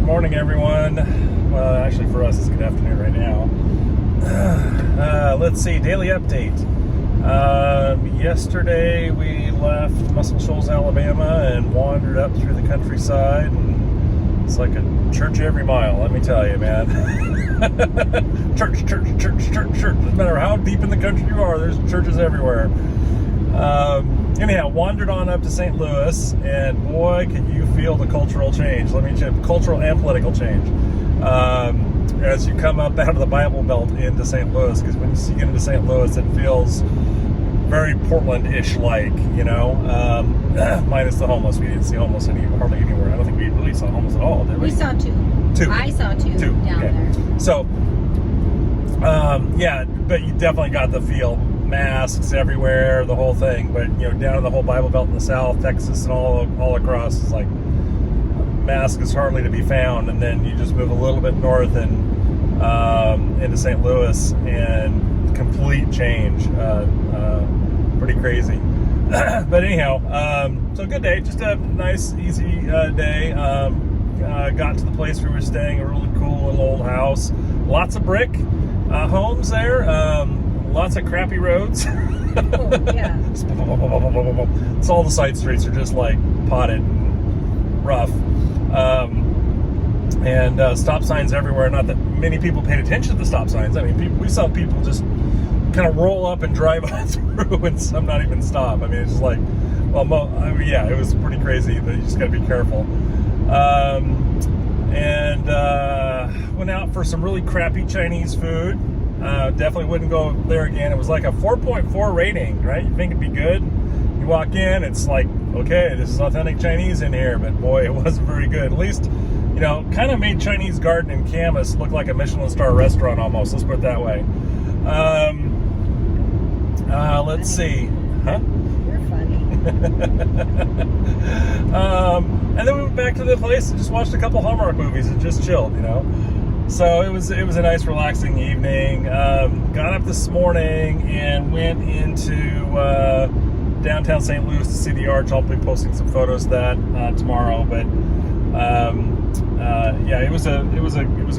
morning, everyone. Well, actually, for us, it's good afternoon right now. Let's see, daily update. Yesterday, we left Muscle Shoals, Alabama, and wandered up through the countryside. And it's like a church every mile, let me tell you, man. Church. Doesn't matter how deep in the country you are, there's churches everywhere. Anyhow, wandered on up to St. Louis, and boy, can you feel the cultural change. Let me check, cultural and political change. As you come up out of the Bible Belt into St. Louis, because when you get into St. Louis, it feels very Portland-ish like, you know, minus the homeless. We didn't see homeless hardly anywhere. I don't think we really saw homeless at all, did we? We saw two. I saw two down there. So, yeah, but you definitely got the feel. Masks everywhere, the whole thing. But, you know, down in the whole Bible Belt in the South, Texas, and all across, it's like mask is hardly to be found. And then you just move a little bit north and into St. Louis, and complete change. Pretty crazy. But anyhow, so good day. Just a nice, easy day. Got to the place where we were staying, a really cool little old house. Lots of brick homes there. Lots of crappy roads. Oh, yeah. It's all the side streets are just like potted and rough. And stop signs everywhere. Not that many people paid attention to the stop signs. I mean, we saw people just kind of roll up and drive on through, and some not even stop. I mean, it's just like, well, yeah, it was pretty crazy, but you just got to be careful. And went out for some really crappy Chinese food. Definitely wouldn't go there again. It was like a 4.4 rating, right? You think it'd be good. You walk in, it's like, okay, this is authentic Chinese in here, but boy, it wasn't very good. At least, you know, kind of made Chinese Garden in Camas look like a Michelin star restaurant almost. Let's put it that way. Let's see. Huh? You're funny. And then we went back to the place and just watched a couple Hallmark movies and just chilled, you know. So it was a nice, relaxing evening. Got up this morning and went into downtown St. Louis to see the Arch. I'll be posting some photos of that tomorrow. But yeah, it was a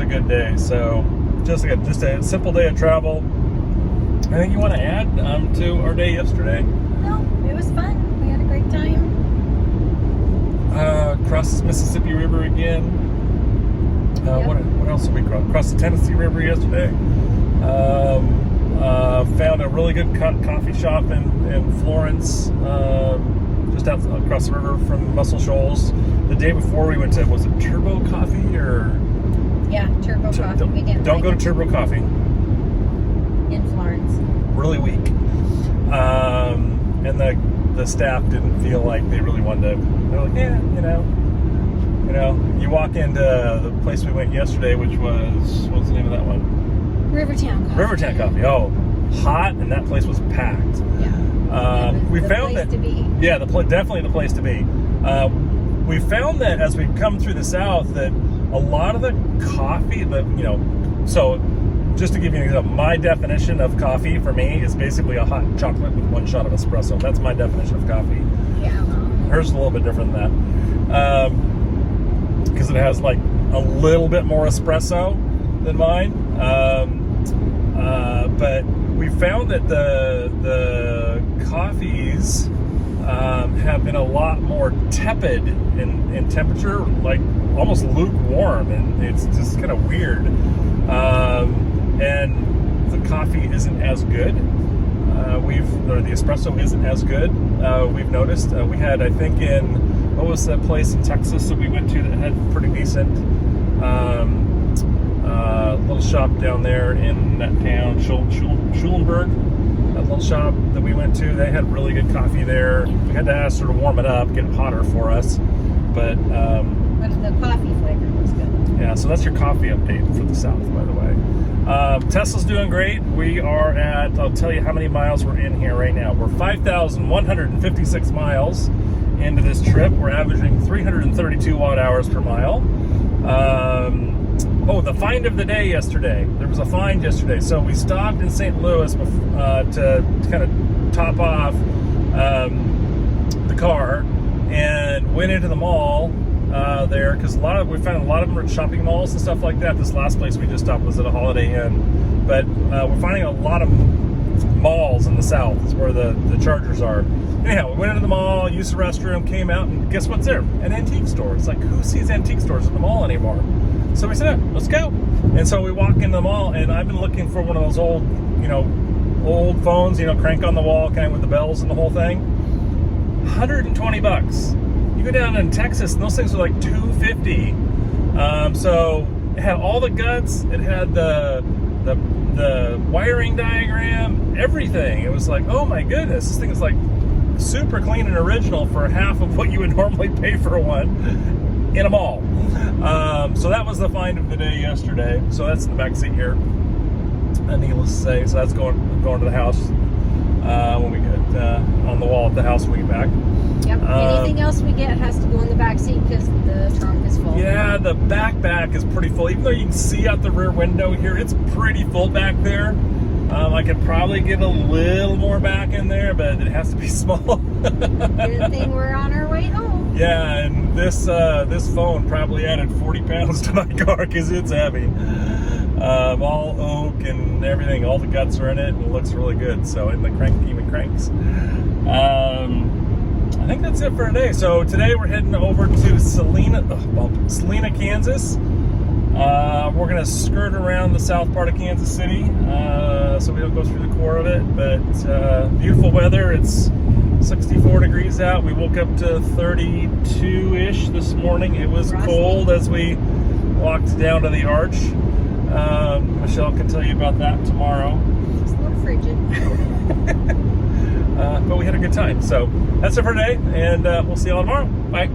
good day. So just a simple day of travel. Anything you want to add to our day yesterday? No, it was fun. We had a great time. Crossed the Mississippi River again. Yep. What else did we cross? Crossed the Tennessee River yesterday. Found a really good coffee shop in Florence, just across the river from Muscle Shoals. The day before we went to, was it Turbo Coffee or? Yeah, Turbo Coffee. We didn't. Don't go to Turbo Coffee. In Florence. Really weak. And the staff didn't feel like they really wanted to. They're like, yeah, you know, you walk into the place we went yesterday, which was, what's the name of that one? Rivertown Coffee. Rivertown Coffee. Oh, hot, and that place was packed. Yeah. We found that. To be. Yeah, definitely the place to be. We found that as we've come through the South, that a lot of the coffee, so just to give you an example, my definition of coffee for me is basically a hot chocolate with one shot of espresso. That's my definition of coffee. Yeah. Hers is a little bit different than that. Because it has like a little bit more espresso than mine. But we found that the coffees have been a lot more tepid in temperature, like almost lukewarm, and it's just kind of weird. And the coffee isn't as good. The espresso isn't as good. We've noticed. We had, I think, what was that place in Texas that we went to that had pretty decent little shop down there in that town, Schulenburg. That little shop that we went to, they had really good coffee there. We had to ask her to warm it up, get it hotter for us. But the coffee flavor was good. Yeah, so that's your coffee update for the South, by the way. Tesla's doing great. We are at, I'll tell you how many miles we're in here right now. We're 5,156 miles into this trip. We're averaging 332 watt hours per mile. The find of the day yesterday. There was a find yesterday. So we stopped in St. Louis to kind of top off the car and went into the mall there because we found a lot of them are shopping malls and stuff like that. This last place we just stopped was at a Holiday Inn, but we're finding a lot of malls in the south is where the Chargers are. Anyhow, we went into the mall, used the restroom, came out, and guess what's there? An antique store. It's like, who sees antique stores at the mall anymore? So we said, let's go. And so we walk into the mall, and I've been looking for one of those old, old phones, crank on the wall, kind of with the bells and the whole thing. $120. You go down in Texas, and those things are like $250. So it had all the guts. It had the wiring diagram, everything. It was like, oh my goodness, this thing is like super clean and original for half of what you would normally pay for one in a mall. So that was the find of the day yesterday. So that's in the back seat here. Needless to say, so that's going to the house when we get on the wall at the house when we get back. Yep. Anything else we get has to go in the back seat because the trunk is full. Yeah, the back is pretty full. Even though you can see out the rear window here, it's pretty full back there. I could probably get a little more back in there, but it has to be small. Good thing we're on our way home. Yeah, and this phone probably added 40 pounds to my car because it's heavy. All oak and everything, all the guts are in it, and it looks really good. So, and the crank even cranks. I think that's it for today. So today we're heading over to Salina, Kansas. We're gonna skirt around the south part of Kansas City, so we don't go through the core of it. But beautiful weather. It's 64 degrees out. We woke up to 32-ish this morning. It was cold as we walked down to the arch. Michelle can tell you about that tomorrow. It's a little frigid. But we had a good time. So that's it for today, and we'll see you all tomorrow. Bye.